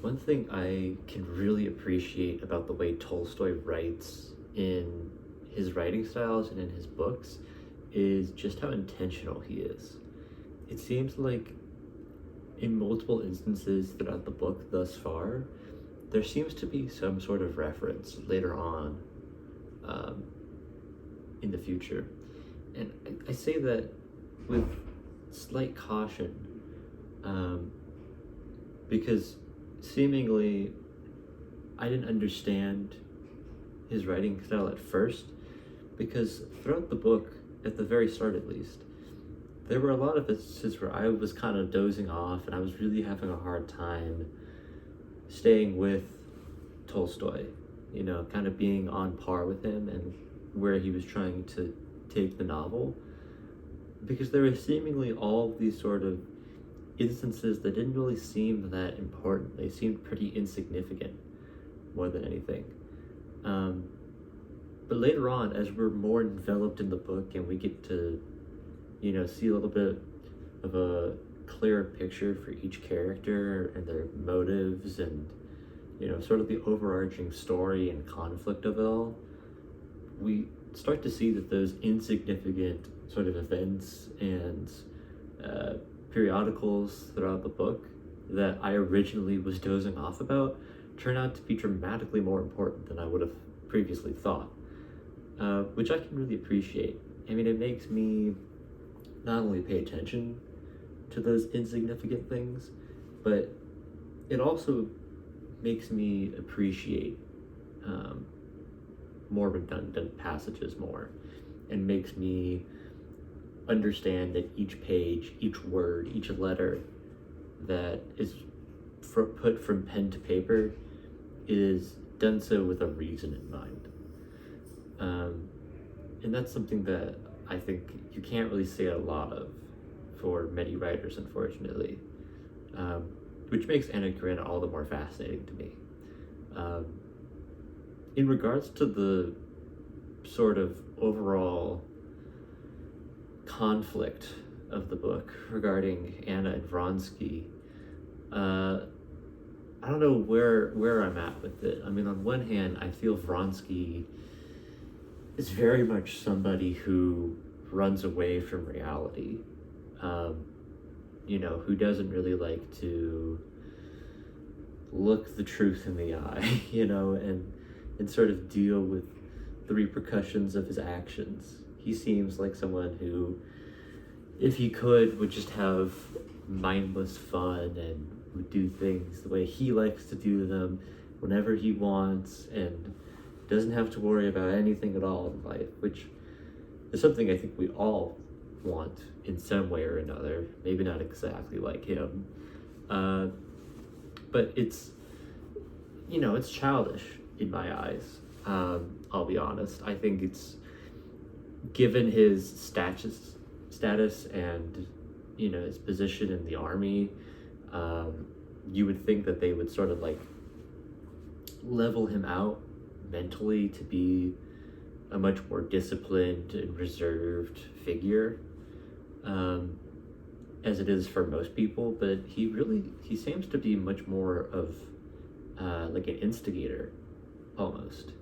One thing I can really appreciate about the way Tolstoy writes in his writing styles and in his books is just how intentional he is. It seems like in multiple instances throughout the book thus far, there seems to be some sort of reference later on um, in the future. And I say that with slight caution um, because seemingly I didn't understand his writing style at first, because throughout the book, at the very start at least, there were a lot of instances where I was kind of dozing off and I was really having a hard time staying with Tolstoy, kind of being on par with him and where he was trying to take the novel. Because there were seemingly all these sort of instances that didn't really seem that important. They seemed pretty insignificant more than anything. But later on, as we're more enveloped in the book and we get to, see a little bit of a clearer picture for each character and their motives and, sort of the overarching story and conflict of it all, we start to see that those insignificant sort of events and periodicals throughout the book that I originally was dozing off about turn out to be dramatically more important than I would have previously thought, which I can really appreciate. I mean, it makes me not only pay attention to those insignificant things, but it also makes me appreciate more redundant passages more, and makes me understand that each page, each word, each letter that is put from pen to paper is done so with a reason in mind. And that's something that I think you can't really say a lot of for many writers, unfortunately, which makes Anna Karenina all the more fascinating to me. In regards to the sort of overall conflict of the book regarding Anna and Vronsky, I don't know where I'm at with it. I mean, on one hand, I feel Vronsky is very much somebody who runs away from reality, who doesn't really like to look the truth in the eye, and sort of deal with the repercussions of his actions. He seems like someone who, if he could, would just have mindless fun and would do things the way he likes to do them whenever he wants and doesn't have to worry about anything at all in life, which is something I think we all want in some way or another. Maybe not exactly like him, but it's childish in my eyes. I'll be honest. I think it's, given his status and his position in the army, you would think that they would sort of like level him out mentally to be a much more disciplined and reserved figure, as it is for most people. But he seems to be much more of like an instigator almost,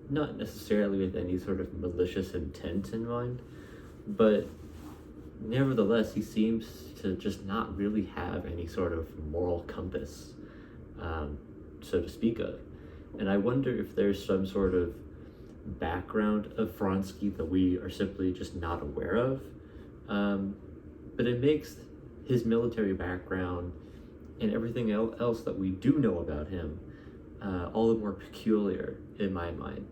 not necessarily with any sort of malicious intent in mind, but nevertheless he seems to just not really have any sort of moral compass, so to speak of. And I wonder if there's some sort of background of Vronsky that we are simply just not aware of. But it makes his military background and everything else that we do know about him all the more peculiar in my mind.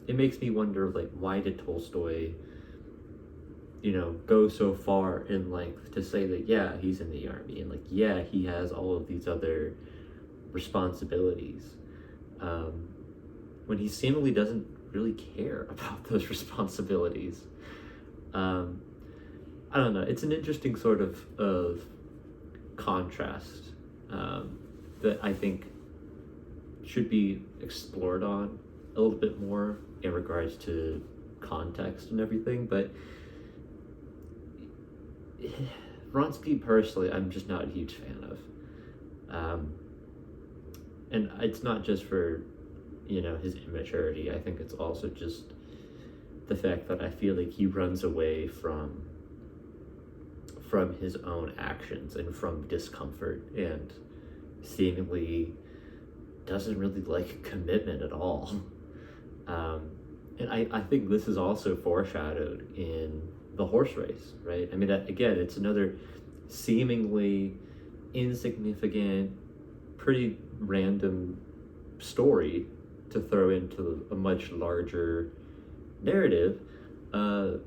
It makes me wonder, like, why did Tolstoy, go so far in length to say that, yeah, he's in the army, and, like, yeah, he has all of these other responsibilities, when he seemingly doesn't really care about those responsibilities. I don't know. It's an interesting sort of contrast that I think should be explored on a little bit more in regards to context and everything. But Vronsky personally, I'm just not a huge fan of. And it's not just for, his immaturity. I think it's also just the fact that I feel like he runs away from his own actions and from discomfort, and seemingly doesn't really like commitment at all. And I think this is also foreshadowed in the horse race, right? I mean, again, it's another seemingly insignificant, pretty random story to throw into a much larger narrative. But,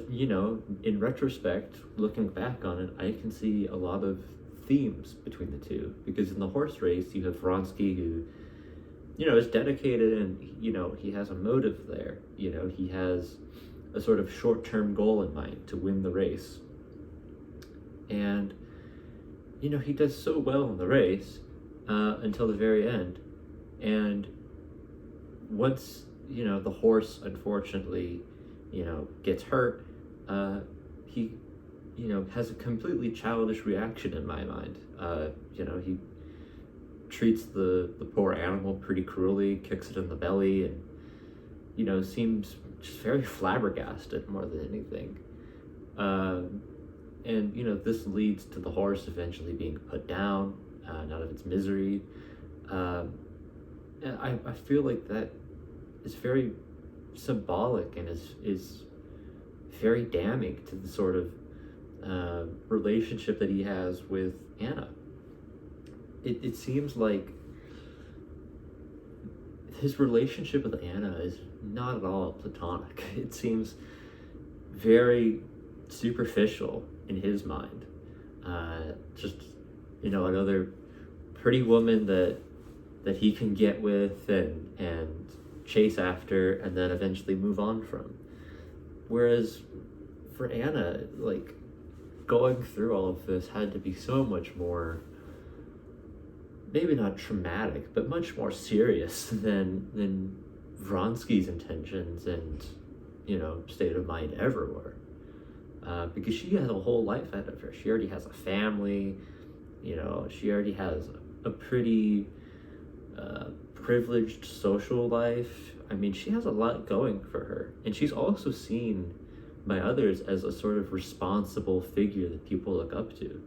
in retrospect, looking back on it, I can see a lot of themes between the two. Because in the horse race, you have Vronsky, who, is dedicated, and, he has a motive there. He has a sort of short-term goal in mind to win the race. And, he does so well in the race until the very end. And once, the horse, unfortunately, gets hurt, he, has a completely childish reaction in my mind. He treats the poor animal pretty cruelly, kicks it in the belly, and, seems just very flabbergasted more than anything. And, this leads to the horse eventually being put down, out of its misery. And I feel like that is very symbolic and is very damning to the sort of relationship that he has with Anna. It seems like his relationship with Anna is not at all platonic. It seems very superficial in his mind. Just, another pretty woman that he can get with and chase after and then eventually move on from. Whereas for Anna, like, going through all of this had to be so much more, maybe not traumatic, but much more serious than Vronsky's intentions and, state of mind ever were. Because she has a whole life ahead of her. She already has a family, she already has a pretty privileged social life. I mean, she has a lot going for her. And she's also seen by others as a sort of responsible figure that people look up to,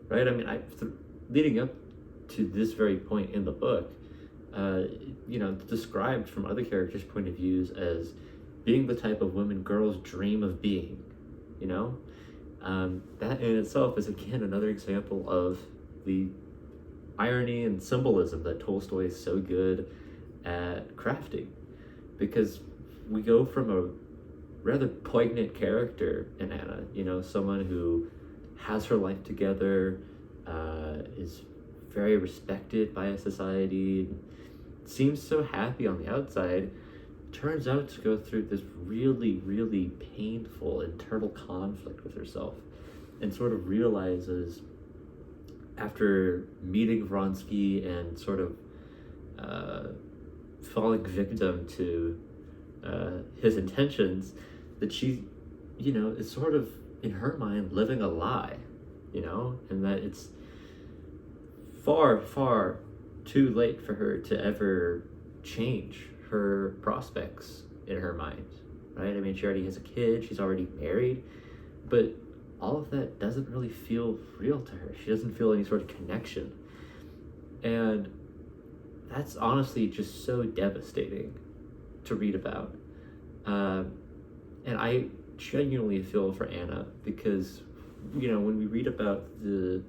right? I mean, leading up to this very point in the book, described from other characters' point of views as being the type of woman girls dream of being, that in itself is, again, another example of the irony and symbolism that Tolstoy is so good at crafting. Because we go from a rather poignant character in Anna, someone who has her life together, is very respected by a society, seems so happy on the outside, turns out to go through this really, really painful internal conflict with herself, and sort of realizes after meeting Vronsky and sort of falling victim to his intentions, that she, is sort of, in her mind, living a lie, and that it's far, far too late for her to ever change her prospects in her mind, right? I mean, she already has a kid, she's already married, but all of that doesn't really feel real to her. She doesn't feel any sort of connection. And that's honestly just so devastating to read about. And I genuinely feel for Anna, because, when we read about the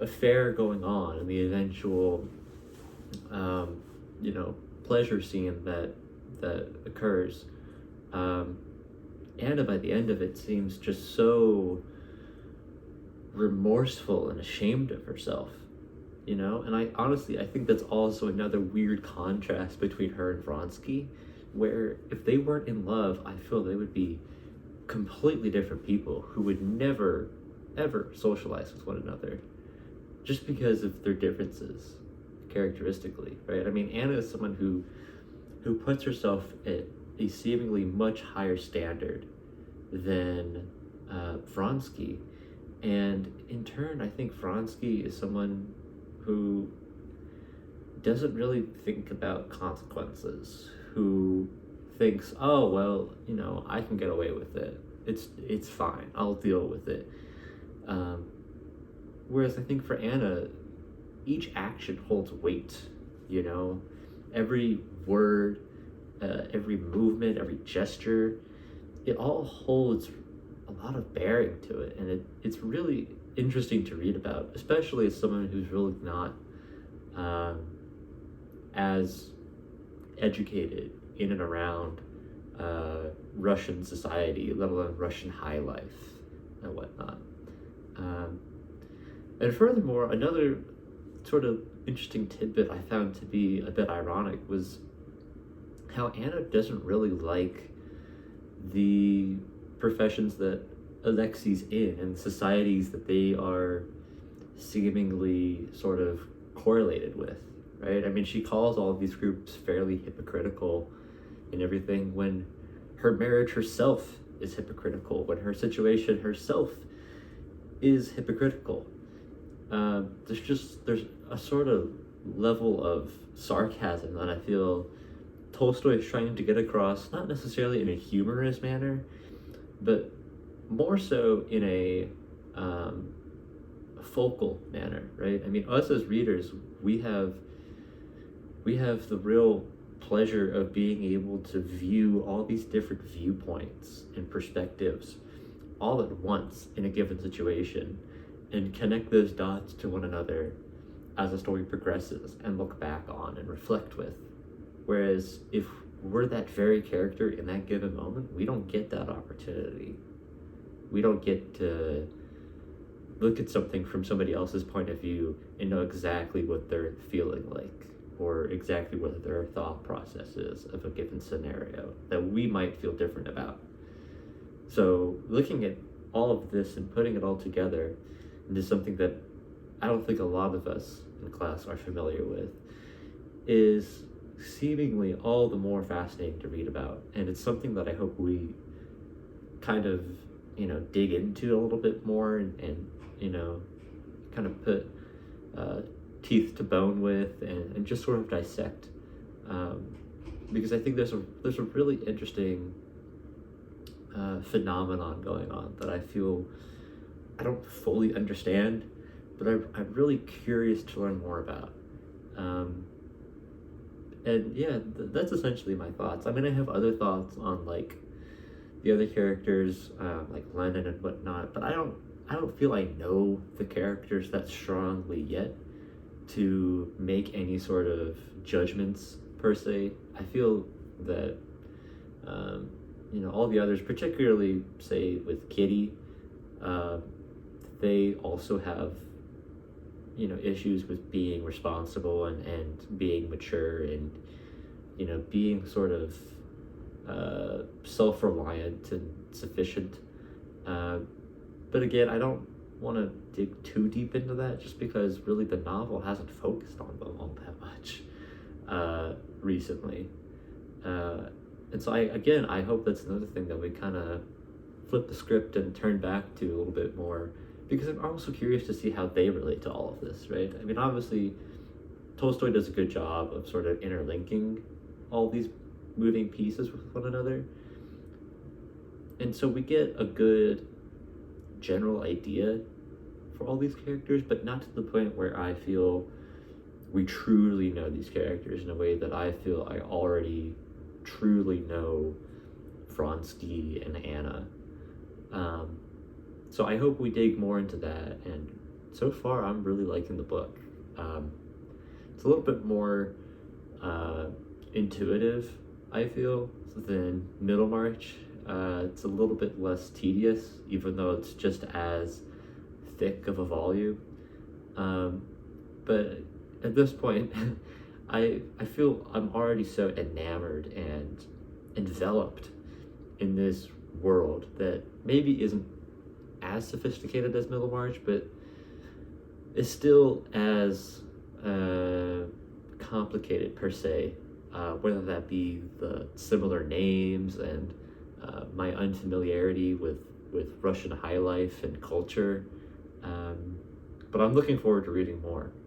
affair going on and the eventual, pleasure scene that occurs, Anna, by the end of it, seems just so remorseful and ashamed of herself, and I think that's also another weird contrast between her and Vronsky, where if they weren't in love, I feel they would be completely different people who would never, ever socialize with one another, just because of their differences characteristically, right? I mean, Anna is someone who puts herself at a seemingly much higher standard than Vronsky. And in turn, I think Vronsky is someone who doesn't really think about consequences, who thinks, oh, well, I can get away with it. It's fine. I'll deal with it. Whereas I think for Anna, each action holds weight, every word, every movement, every gesture, it all holds a lot of bearing to it, and it's really interesting to read about, especially as someone who's really not as educated in and around Russian society, let alone Russian high life and whatnot. And furthermore, another sort of interesting tidbit I found to be a bit ironic was how Anna doesn't really like the professions that Alexei's in and societies that they are seemingly sort of correlated with, right? I mean, she calls all of these groups fairly hypocritical and everything when her marriage herself is hypocritical, when her situation herself is hypocritical. There's a sort of level of sarcasm that I feel Tolstoy is trying to get across, not necessarily in a humorous manner, but more so in a focal manner, right? I mean, us as readers, we have the real pleasure of being able to view all these different viewpoints and perspectives all at once in a given situation and connect those dots to one another as the story progresses and look back on and reflect with. Whereas if we're that very character in that given moment, we don't get that opportunity. We don't get to look at something from somebody else's point of view and know exactly what they're feeling like, or exactly what their thought process is of a given scenario that we might feel different about. So looking at all of this and putting it all together into something that I don't think a lot of us in class are familiar with is seemingly all the more fascinating to read about. And it's something that I hope we kind of, dig into a little bit more and kind of put teeth to bone with and just sort of dissect. Because I think there's a really interesting phenomenon going on that I feel I don't fully understand, but I'm really curious to learn more about. And yeah, that's essentially my thoughts. I mean, I have other thoughts on like the other characters, like Lenin and whatnot, but I don't feel I know the characters that strongly yet to make any sort of judgments per se. I feel that all the others, particularly say with Kitty, they also have issues with being responsible and being mature and being sort of self-reliant and sufficient. But again, I don't want to dig too deep into that just because really the novel hasn't focused on them all that much recently. And so I hope that's another thing that we kind of flip the script and turn back to a little bit more, because I'm also curious to see how they relate to all of this, right? I mean, obviously, Tolstoy does a good job of sort of interlinking all these moving pieces with one another. And so we get a good general idea for all these characters, but not to the point where I feel we truly know these characters in a way that I feel I already truly know Vronsky and Anna. So I hope we dig more into that, and so far I'm really liking the book. It's a little bit more intuitive, I feel, than Middlemarch. It's a little bit less tedious, even though it's just as thick of a volume. But at this point, I feel I'm already so enamored and enveloped in this world that maybe isn't as sophisticated as Middlemarch, but is still as complicated per se, whether that be the similar names and my unfamiliarity with with Russian high life and culture. But I'm looking forward to reading more.